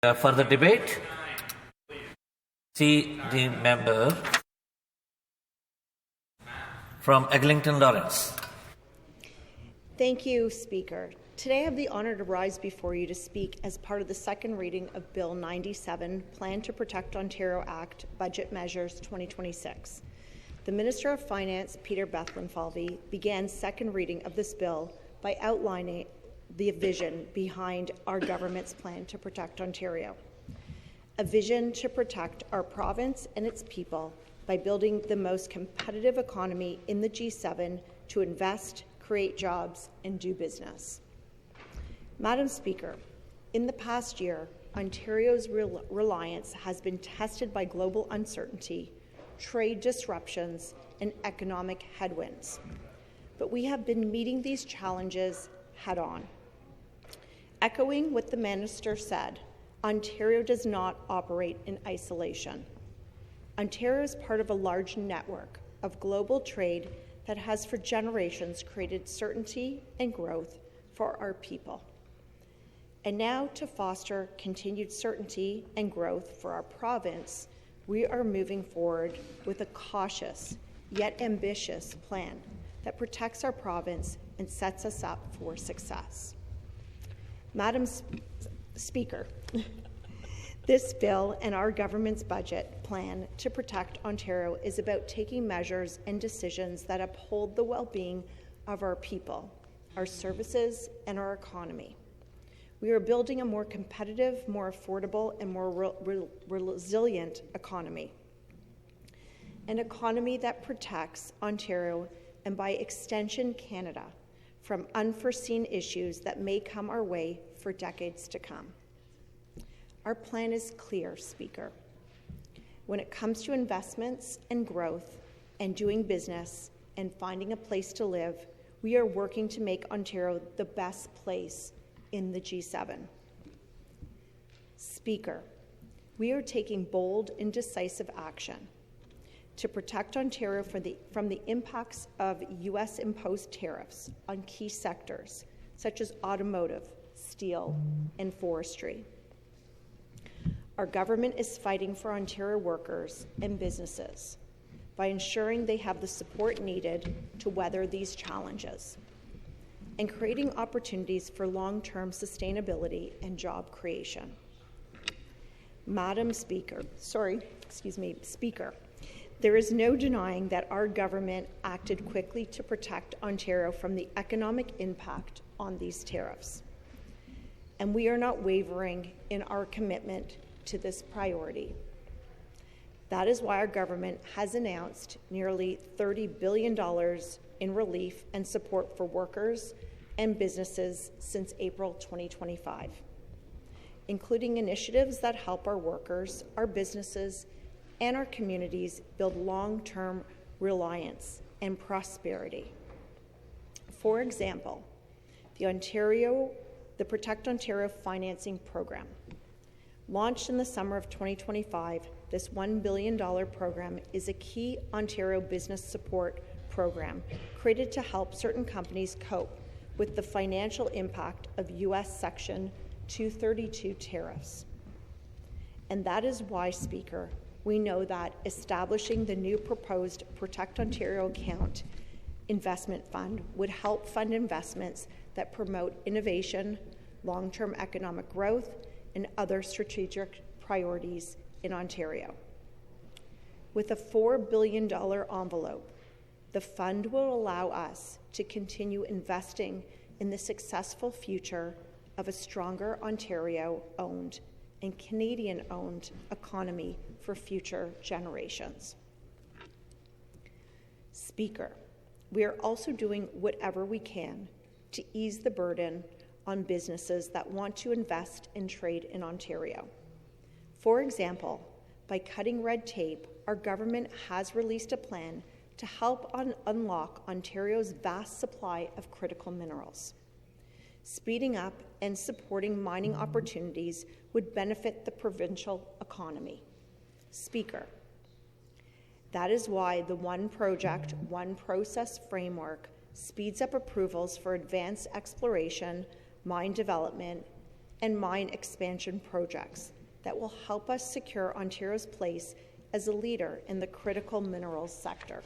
For the debate, see the member from Eglinton Lawrence. Thank you, Speaker. Today I have the honour to rise before you to speak as part of the second reading of Bill 97, Plan to Protect Ontario Act, Budget Measures 2026. The Minister of Finance, Peter Bethlenfalvy, began second reading of this bill by outlining the vision behind our government's plan to protect Ontario. A vision to protect our province and its people by building the most competitive economy in the G7 to invest, create jobs, and do business. Madam Speaker, in the past year, Ontario's reliance has been tested by global uncertainty, trade disruptions, and economic headwinds. But we have been meeting these challenges head-on. Echoing what the Minister said, Ontario does not operate in isolation. Ontario is part of a large network of global trade that has for generations created certainty and growth for our people. And now, to foster continued certainty and growth for our province, we are moving forward with a cautious yet ambitious plan that protects our province and sets us up for success. Madam Speaker, this bill and our government's budget plan to protect Ontario is about taking measures and decisions that uphold the well-being of our people, our services, and our economy. We are building a more competitive, more affordable, and more resilient economy. An economy that protects Ontario and, by extension, Canada, from unforeseen issues that may come our way for decades to come. Our plan is clear, Speaker. When it comes to investments and growth and doing business and finding a place to live, we are working to make Ontario the best place in the G7. Speaker, we are taking bold and decisive action to protect Ontario from the impacts of U.S.-imposed tariffs on key sectors such as automotive, steel, and forestry. Our government is fighting for Ontario workers and businesses by ensuring they have the support needed to weather these challenges and creating opportunities for long-term sustainability and job creation. Speaker, there is no denying that our government acted quickly to protect Ontario from the economic impact on these tariffs. And we are not wavering in our commitment to this priority. That is why our government has announced nearly $30 billion in relief and support for workers and businesses since April 2025, including initiatives that help our workers, our businesses, and our communities build long-term reliance and prosperity. For example, the Protect Ontario Financing Program. Launched in the summer of 2025, this $1 billion program is a key Ontario business support program created to help certain companies cope with the financial impact of U.S. Section 232 tariffs. And that is why, Speaker, we know that establishing the new proposed Protect Ontario Account Investment Fund would help fund investments that promote innovation, long-term economic growth, and other strategic priorities in Ontario. With a $4 billion envelope, the fund will allow us to continue investing in the successful future of a stronger Ontario-owned and Canadian-owned economy for future generations. Speaker, we are also doing whatever we can to ease the burden on businesses that want to invest and trade in Ontario. For example, by cutting red tape, our government has released a plan to help unlock Ontario's vast supply of critical minerals. Speeding up and supporting mining opportunities would benefit the provincial economy. Speaker, that is why the One Project, One Process framework speeds up approvals for advanced exploration, mine development, and mine expansion projects that will help us secure Ontario's place as a leader in the critical minerals sector.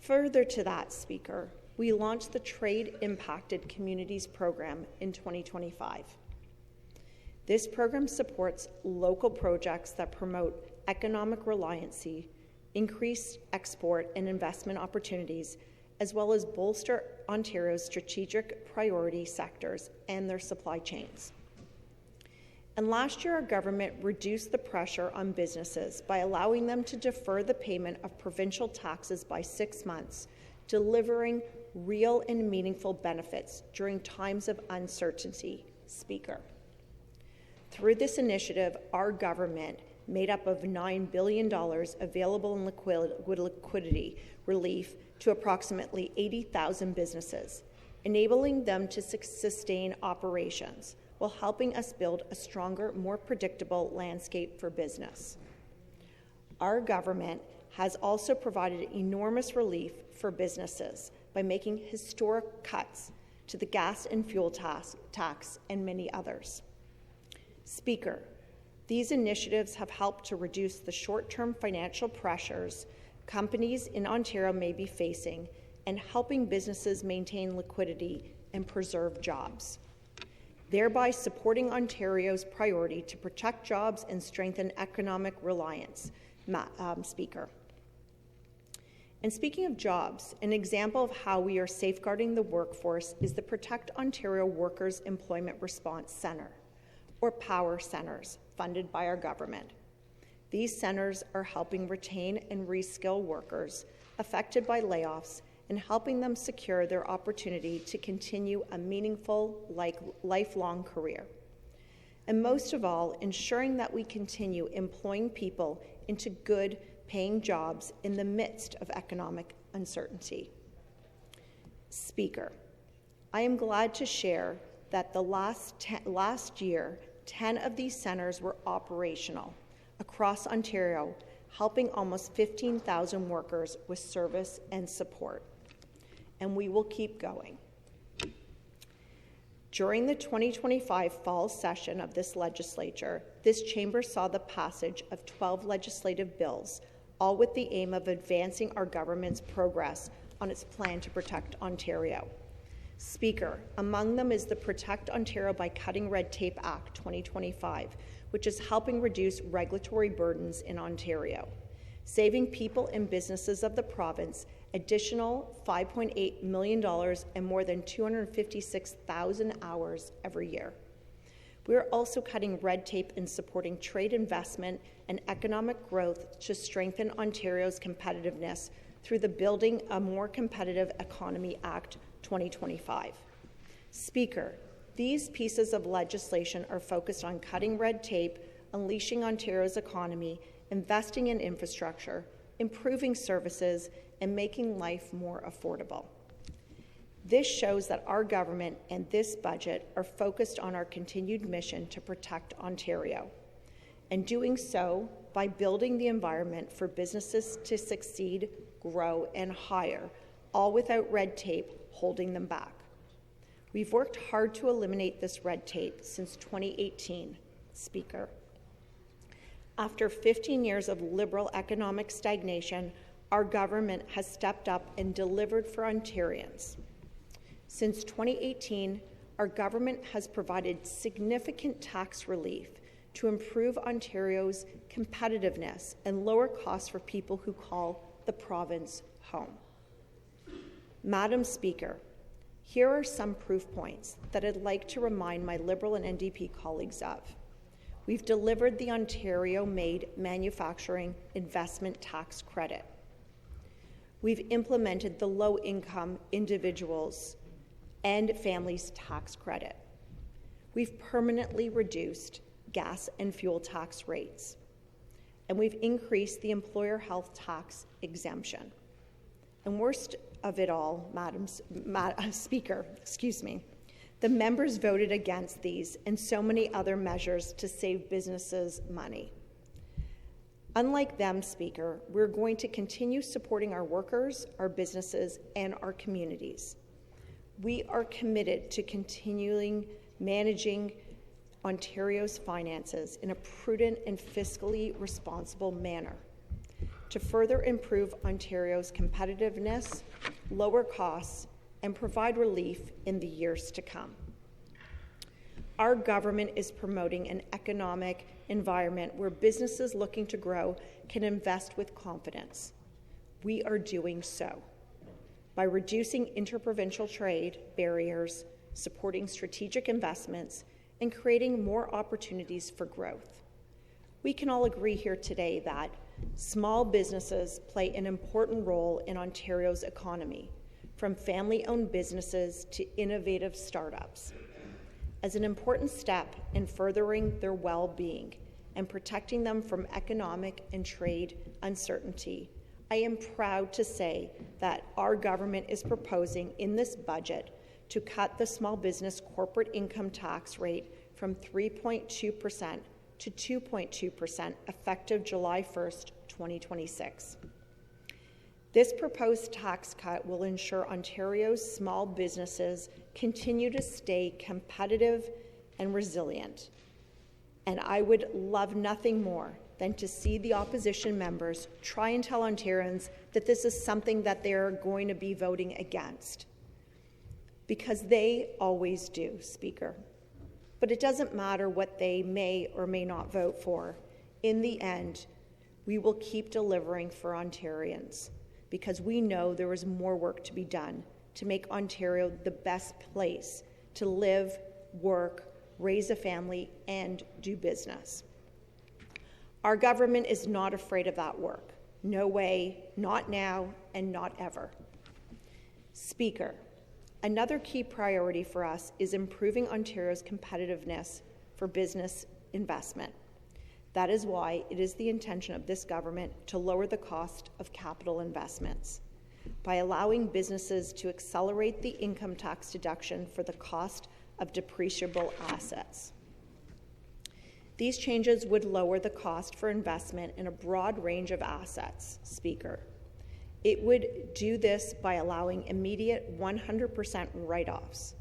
Further to that, Speaker, we launched the Trade Impacted Communities Program in 2025. This program supports local projects that promote economic reliancy, increase export and investment opportunities, as well as bolster Ontario's strategic priority sectors and their supply chains. And last year, our government reduced the pressure on businesses by allowing them to defer the payment of provincial taxes by 6 months, delivering real and meaningful benefits during times of uncertainty, Speaker. Through this initiative, our government, made up of $9 billion available in liquidity relief to approximately 80,000 businesses, enabling them to sustain operations while helping us build a stronger, more predictable landscape for business. Our government has also provided enormous relief for businesses by making historic cuts to the gas and fuel tax and many others. Speaker, these initiatives have helped to reduce the short-term financial pressures companies in Ontario may be facing and helping businesses maintain liquidity and preserve jobs, thereby supporting Ontario's priority to protect jobs and strengthen economic reliance, Speaker. And speaking of jobs, an example of how we are safeguarding the workforce is the Protect Ontario Workers Employment Response Centre, or POWER centres, funded by our government. These centres are helping retain and reskill workers affected by layoffs and helping them secure their opportunity to continue a meaningful, lifelong career. And most of all, ensuring that we continue employing people into good paying jobs in the midst of economic uncertainty. Speaker, I am glad to share that the last year, 10 of these centres were operational across Ontario, helping almost 15,000 workers with service and support. And we will keep going. During the 2025 fall session of this legislature, this chamber saw the passage of 12 legislative bills, all with the aim of advancing our government's progress on its plan to protect Ontario. Speaker, among them is the Protect Ontario by Cutting Red Tape Act 2025, which is helping reduce regulatory burdens in Ontario, saving people and businesses of the province additional $5.8 million and more than 256,000 hours every year. We are also cutting red tape and supporting trade investment and economic growth to strengthen Ontario's competitiveness through the Building a More Competitive Economy Act 2025. Speaker, these pieces of legislation are focused on cutting red tape, unleashing Ontario's economy, investing in infrastructure, improving services, and making life more affordable. This shows that our government and this budget are focused on our continued mission to protect Ontario, and doing so by building the environment for businesses to succeed, grow, and hire, all without red tape holding them back. We've worked hard to eliminate this red tape since 2018, Speaker. After 15 years of Liberal economic stagnation, our government has stepped up and delivered for Ontarians. Since 2018, our government has provided significant tax relief to improve Ontario's competitiveness and lower costs for people who call the province home. Madam Speaker, here are some proof points that I'd like to remind my Liberal and NDP colleagues of. We've delivered the Ontario-made Manufacturing Investment Tax Credit. We've implemented the Low-Income Individuals and Families Tax Credit. We've permanently reduced gas and fuel tax rates. And we've increased the employer health tax exemption. And worst of it all, Speaker, the members voted against these and so many other measures to save businesses money. Unlike them, Speaker, we're going to continue supporting our workers, our businesses, and our communities. We are committed to continuing managing Ontario's finances in a prudent and fiscally responsible manner to further improve Ontario's competitiveness, lower costs, and provide relief in the years to come. Our government is promoting an economic environment where businesses looking to grow can invest with confidence. We are doing so by reducing interprovincial trade barriers, supporting strategic investments, and creating more opportunities for growth. We can all agree here today that small businesses play an important role in Ontario's economy, from family-owned businesses to innovative startups. As an important step in furthering their well-being and protecting them from economic and trade uncertainty, I am proud to say that our government is proposing in this budget to cut the small business corporate income tax rate from 3.2% to 2.2% effective July 1st, 2026. This proposed tax cut will ensure Ontario's small businesses continue to stay competitive and resilient. And I would love nothing more than to see the opposition members try and tell Ontarians that this is something that they're going to be voting against. Because they always do, Speaker. But it doesn't matter what they may or may not vote for. In the end, we will keep delivering for Ontarians because we know there is more work to be done to make Ontario the best place to live, work, raise a family, and do business. Our government is not afraid of that work. No way, not now, and not ever. Speaker, another key priority for us is improving Ontario's competitiveness for business investment. That is why it is the intention of this government to lower the cost of capital investments by allowing businesses to accelerate the income tax deduction for the cost of depreciable assets. These changes would lower the cost for investment in a broad range of assets, Speaker. It would do this by allowing immediate 100% write-offs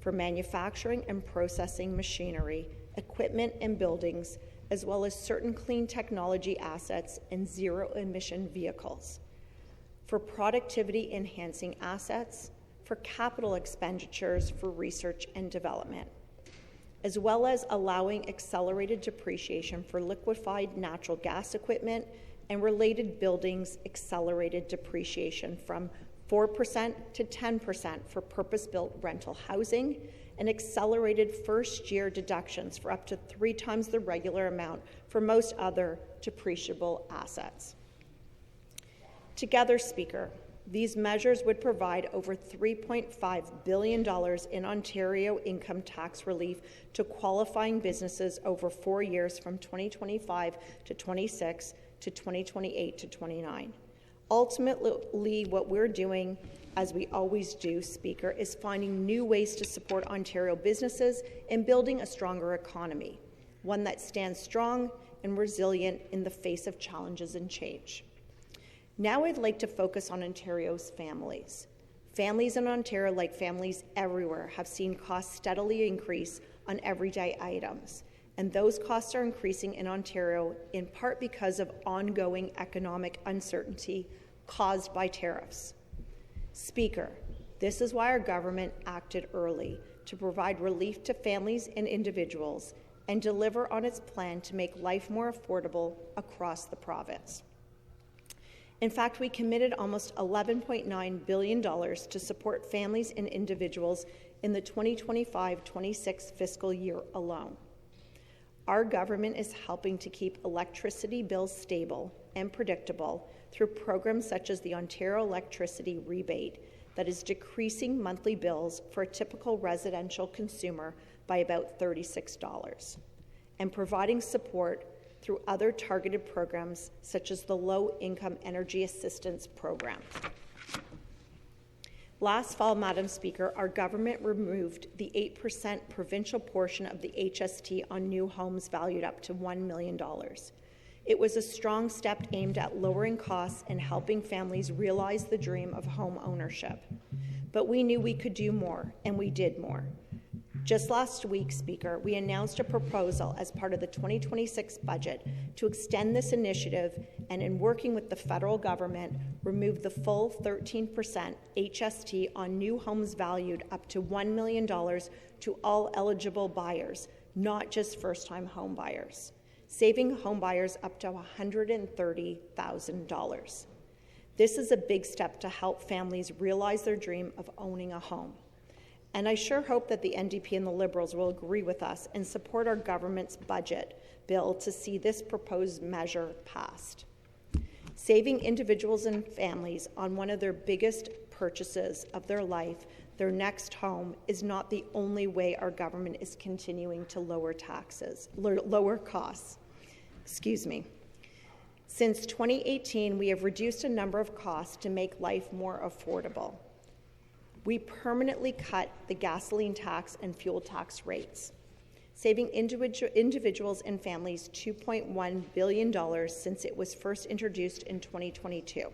for manufacturing and processing machinery, equipment and buildings, as well as certain clean technology assets and zero-emission vehicles, for productivity-enhancing assets, for capital expenditures for research and development, as well as allowing accelerated depreciation for liquefied natural gas equipment and related buildings accelerated depreciation from 4% to 10% for purpose-built rental housing and accelerated first-year deductions for up to 3 times the regular amount for most other depreciable assets. Together, Speaker, these measures would provide over $3.5 billion in Ontario income tax relief to qualifying businesses over 4 years from 2025 to 26 to 2028 to 29. Ultimately, what we're doing, as we always do, Speaker, is finding new ways to support Ontario businesses and building a stronger economy, one that stands strong and resilient in the face of challenges and change. Now I'd like to focus on Ontario's families. Families in Ontario, like families everywhere, have seen costs steadily increase on everyday items. And those costs are increasing in Ontario in part because of ongoing economic uncertainty caused by tariffs. Speaker, this is why our government acted early to provide relief to families and individuals and deliver on its plan to make life more affordable across the province. In fact, we committed almost $11.9 billion to support families and individuals in the 2025-26 fiscal year alone. Our government is helping to keep electricity bills stable and predictable through programs such as the Ontario Electricity Rebate that is decreasing monthly bills for a typical residential consumer by about $36, and providing support through other targeted programs such as the Low Income Energy Assistance Program. Last fall, Madam Speaker, our government removed the 8% provincial portion of the HST on new homes valued up to $1 million. It was a strong step aimed at lowering costs and helping families realize the dream of home ownership. But we knew we could do more, and we did more. Just last week, Speaker, we announced a proposal as part of the 2026 budget to extend this initiative and, in working with the federal government, remove the full 13% HST on new homes valued up to $1 million to all eligible buyers, not just first-time home buyers, saving home buyers up to $130,000. This is a big step to help families realize their dream of owning a home. And I sure hope that the NDP and the Liberals will agree with us and support our government's budget bill to see this proposed measure passed. Saving individuals and families on one of their biggest purchases of their life, their next home, is not the only way our government is continuing to lower costs. Since 2018, we have reduced a number of costs to make life more affordable. We permanently cut the gasoline tax and fuel tax rates, saving individuals and families $2.1 billion since it was first introduced in 2022.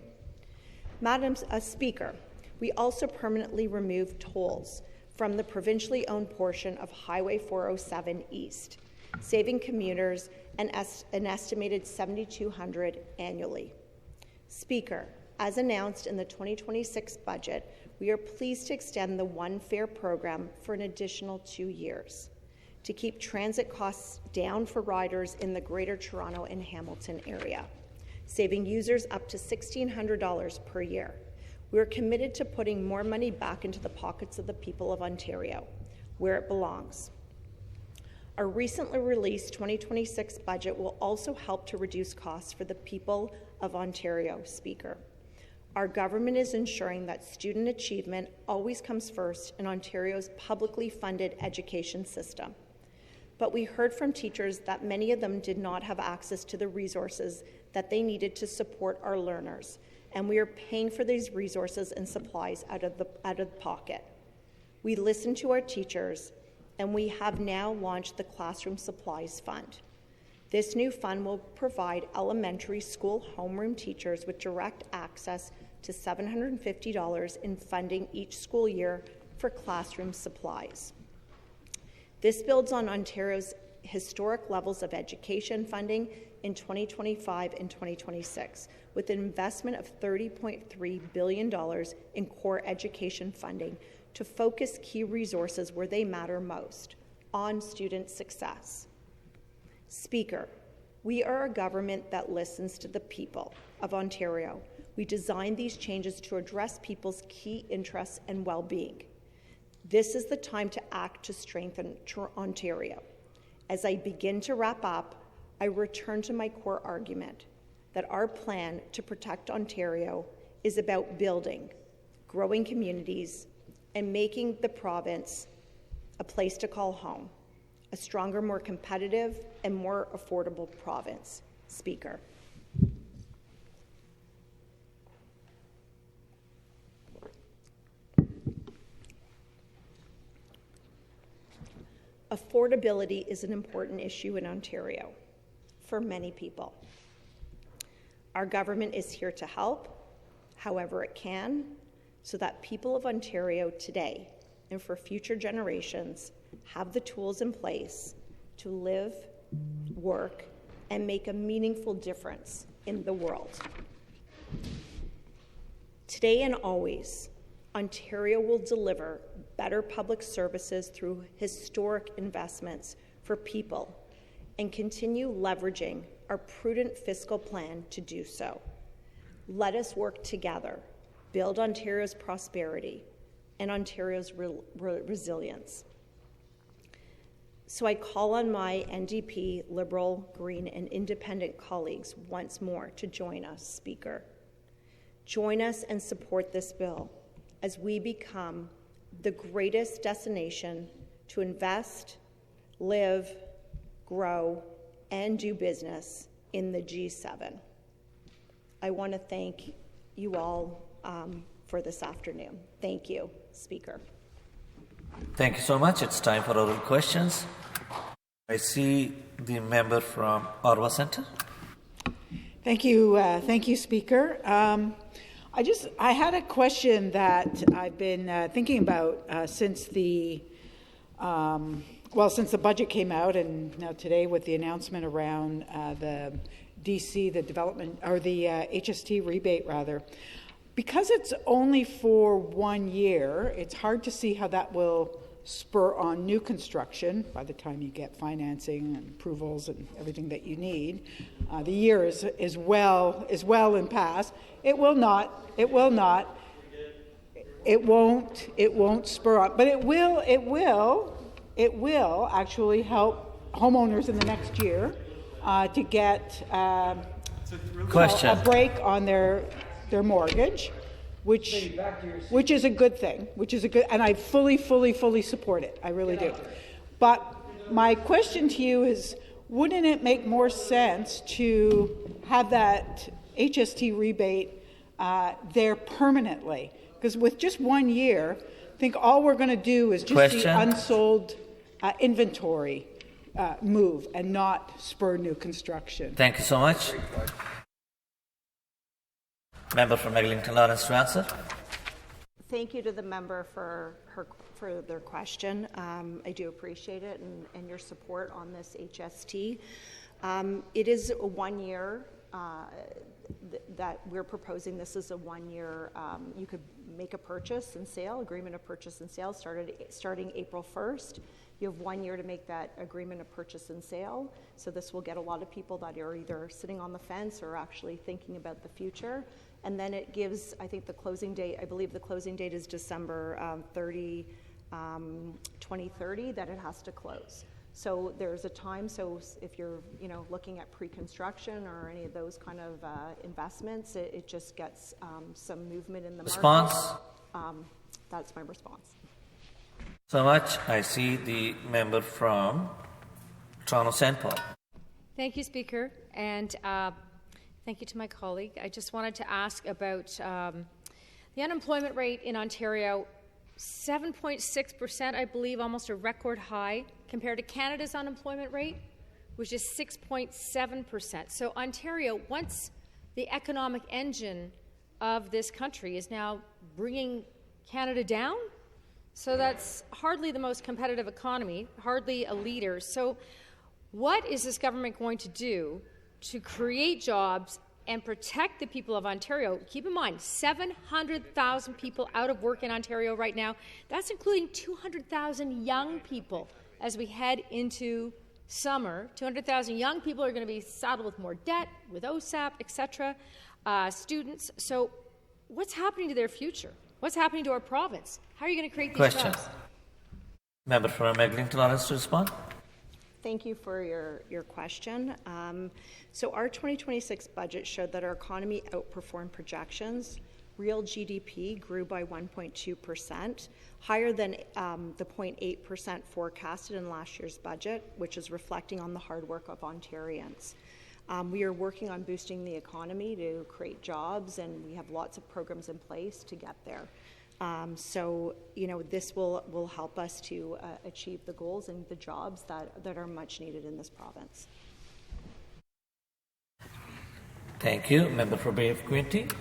Madam Speaker, we also permanently removed tolls from the provincially owned portion of Highway 407 East, saving commuters an estimated $7,200 annually. Speaker, as announced in the 2026 budget, we are pleased to extend the One Fare program for an additional 2 years to keep transit costs down for riders in the Greater Toronto and Hamilton area, saving users up to $1,600 per year. We are committed to putting more money back into the pockets of the people of Ontario, where it belongs. Our recently released 2026 budget will also help to reduce costs for the people of Ontario, Speaker. Our government is ensuring that student achievement always comes first in Ontario's publicly funded education system. But we heard from teachers that many of them did not have access to the resources that they needed to support our learners, and we are paying for these resources and supplies out of pocket. We listened to our teachers, and we have now launched the Classroom Supplies Fund. This new fund will provide elementary school homeroom teachers with direct access to $750 in funding each school year for classroom supplies. This builds on Ontario's historic levels of education funding in 2025 and 2026, with an investment of $30.3 billion in core education funding to focus key resources where they matter most, on student success. Speaker, we are a government that listens to the people of Ontario. We designed these changes to address people's key interests and well-being. This is the time to act to strengthen Ontario. As I begin to wrap up, I return to my core argument that our plan to protect Ontario is about building, growing communities, and making the province a place to call home, a stronger, more competitive, and more affordable province. Speaker. Affordability is an important issue in Ontario for many people. Our government is here to help however it can so that people of Ontario today and for future generations have the tools in place to live, work, and make a meaningful difference in the world. Today and always, Ontario will deliver better public services through historic investments for people and continue leveraging our prudent fiscal plan to do so. Let us work together, build Ontario's prosperity and Ontario's resilience. So I call on my NDP, Liberal, Green, and Independent colleagues once more to join us, Speaker. Join us and support this bill as we become the greatest destination to invest, live, grow, and do business in the G7. I want to thank you all for this afternoon. Thank you, Speaker. Thank you so much. It's time for oral questions. I see the member from Ottawa Centre. Thank you, Speaker. I had a question that I've been thinking about since the well, since the budget came out, and now today with the announcement around the DC, the development, or the HST rebate rather, because it's only for 1 year, it's hard to see how that will spur on new construction by the time you get financing and approvals and everything that you need. The year is well in past. It will not. It won't spur on, but it will actually help homeowners in the next year to get a break on their mortgage, which is a good thing, and I fully support it. I really do. But my question to you is, wouldn't it make more sense to have that HST rebate there permanently? Because with just 1 year, I think all we're going to do is just see unsold inventory move and not spur new construction. Thank you so much. Member from Eglinton Lawrence to answer. Thank you to the member for their question. I do appreciate it and your support on this HST. It is a 1 year that we're proposing. This is a 1 year. You could make a purchase and sale, agreement of purchase and sale starting April 1st. You have 1 year to make that agreement of purchase and sale. So this will get a lot of people that are either sitting on the fence or actually thinking about the future. And then it gives, I think the closing date, I believe the closing date is December 30, 2030, that it has to close. So there's a time, so if you're looking at pre-construction or any of those kind of investments, it just gets some movement in the response. Market. That's my response. So much. I see the member from Toronto St. Paul. Thank you, Speaker, and thank you to my colleague. I just wanted to ask about the unemployment rate in Ontario. 7.6%, I believe, almost a record high compared to Canada's unemployment rate, which is 6.7%. So Ontario, once the economic engine of this country, is now bringing Canada down. So that's hardly the most competitive economy, hardly a leader. So what is this government going to do to create jobs and protect the people of Ontario? Keep in mind, 700,000 people out of work in Ontario right now. That's including 200,000 young people as we head into summer. 200,000 young people are going to be saddled with more debt, with OSAP, etc., students. So what's happening to their future? What's happening to our province? How are you going to create these jobs? Member from Eglinton Lawrence to respond. Thank you for your question. So our 2026 budget showed that our economy outperformed projections. Real GDP grew by 1.2%, higher than the 0.8% forecasted in last year's budget, which is reflecting on the hard work of Ontarians. We are working on boosting the economy to create jobs, and we have lots of programs in place to get there. So, this will help us to achieve the goals and the jobs that are much needed in this province. Thank you. Member for Bay of Quinte. Thank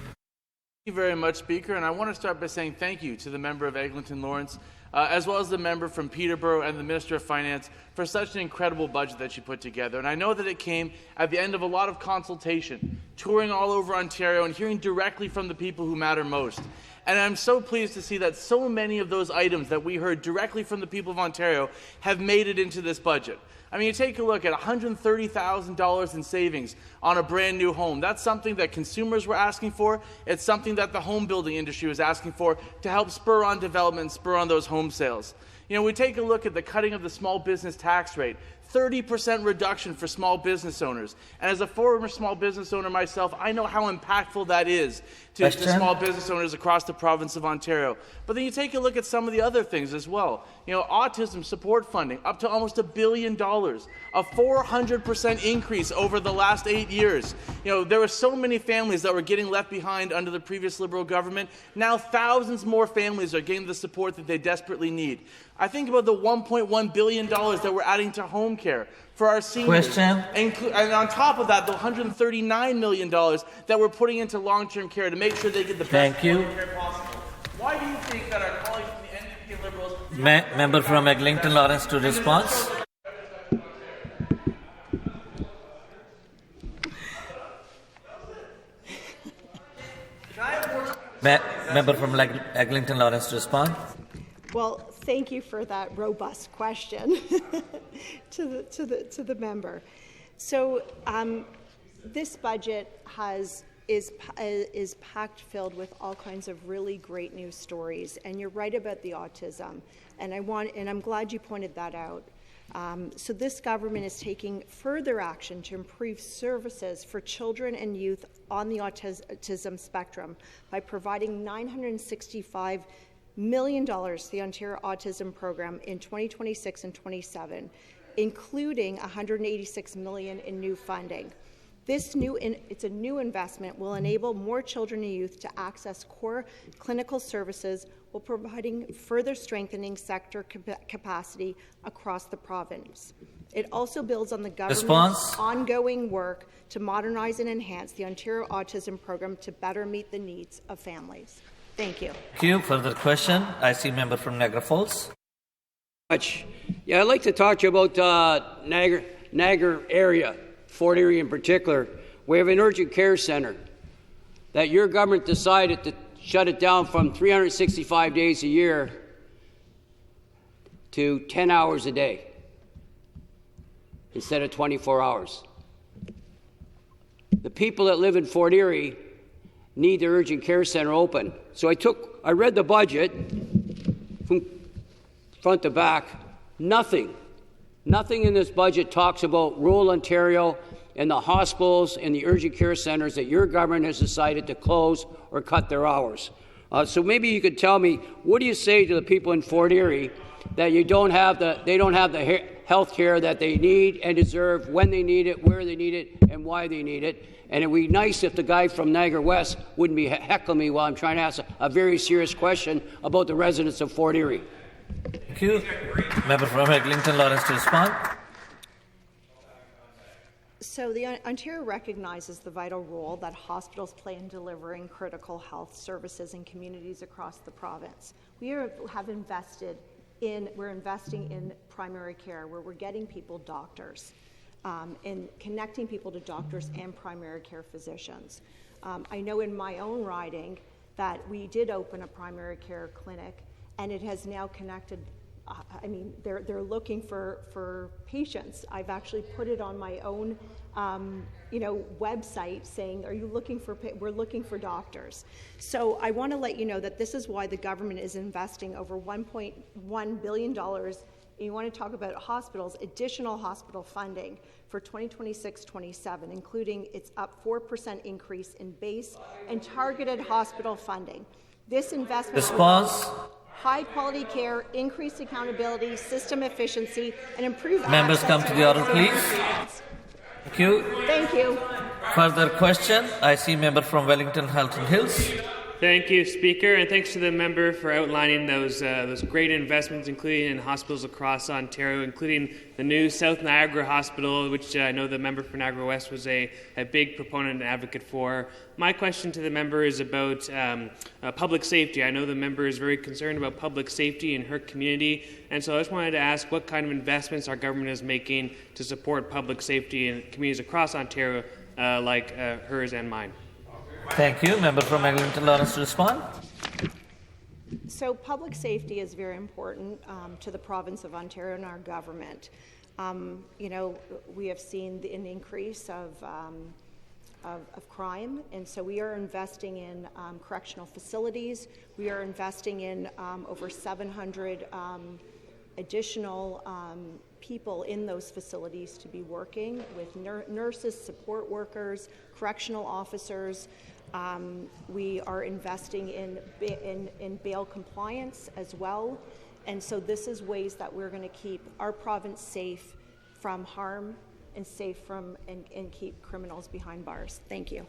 you very much, Speaker. And I want to start by saying thank you to the member of Eglinton Lawrence, as well as the member from Peterborough and the Minister of Finance for such an incredible budget that she put together. And I know that it came at the end of a lot of consultation, touring all over Ontario and hearing directly from the people who matter most. And I'm so pleased to see that so many of those items that we heard directly from the people of Ontario have made it into this budget. I mean, you take a look at $130,000 in savings on a brand new home. That's something that consumers were asking for. It's something that the home building industry was asking for to help spur on development and spur on those home sales. We take a look at the cutting of the small business tax rate. 30% reduction for small business owners. And as a former small business owner myself, I know how impactful that is to small business owners across the province of Ontario. But then you take a look at some of the other things as well. Autism support funding, up to almost $1 billion, a 400% increase over the last 8 years. There were so many families that were getting left behind under the previous Liberal government. Now thousands more families are getting the support that they desperately need. I think about the $1.1 billion that we're adding to home care for our seniors. And on top of that, the $139 million that we're putting into long-term care to make sure they get the best quality care possible. Why do you think that our colleagues from the NPP Liberals Member from Eglinton Lawrence to respond. Member from Eglinton Lawrence to respond. Well, thank you for that robust question to the member. So this budget is packed filled with all kinds of really great news stories, and you're right about the autism, and I'm glad you pointed that out. So this government is taking further action to improve services for children and youth on the autism spectrum by providing $965 million to the Ontario Autism Program in 2026 and 27, including $186 million in new funding. It's a new investment will enable more children and youth to access core clinical services while providing further strengthening sector capacity across the province. It also builds on the government's ongoing work to modernize and enhance the Ontario Autism Program to better meet the needs of families. Thank you. Thank you. Further question? I see member from Niagara Falls. Yeah, I'd like to talk to you about Niagara area, Fort Erie in particular. We have an urgent care center that your government decided to shut it down from 365 days a year to 10 hours a day instead of 24 hours. The people that live in Fort Erie need the urgent care center open. So I read the budget from front to back. Nothing in this budget talks about rural Ontario and the hospitals and the urgent care centers that your government has decided to close or cut their hours. So maybe you could tell me, what do you say to the people in Fort Erie that they don't have the health care that they need and deserve, when they need it, where they need it, and why they need it? And it would be nice if the guy from Niagara West wouldn't be heckling me while I'm trying to ask a very serious question about the residents of Fort Erie. Thank you. Member from Eglinton Lawrence to respond. So the Ontario recognizes the vital role that hospitals play in delivering critical health services in communities across the province. We're investing in primary care, where we're getting people doctors and connecting people to doctors and primary care physicians. I know in my own riding that we did open a primary care clinic, and it has now connected. They're looking for patients. I've actually put it on my own, website saying, "Are you looking for? We're looking for doctors." So I want to let you know that this is why the government is investing over $1.1 billion. You want to talk about hospitals, additional hospital funding for 2026-27, including its up 4% increase in base and targeted hospital funding. This investment. High-quality care, increased accountability, system efficiency, and improved Members come to the order, please. Thank you. Thank you. Further question? I see member from Wellington Halton Hills. Thank you, Speaker, and thanks to the member for outlining those great investments, including in hospitals across Ontario, including the new South Niagara Hospital, which I know the member for Niagara West was a big proponent and advocate for. My question to the member is about public safety. I know the member is very concerned about public safety in her community, and so I just wanted to ask what kind of investments our government is making to support public safety in communities across Ontario like hers and mine. Thank you. Member from Eglinton Lawrence to respond. So public safety is very important to the province of Ontario and our government. We have seen an increase of crime, and so we are investing in correctional facilities. We are investing in over 700 additional people in those facilities to be working with nurses, support workers, correctional officers. We are investing in bail compliance as well. And so this is ways that we're going to keep our province safe from harm and safe from and keep criminals behind bars. Thank you.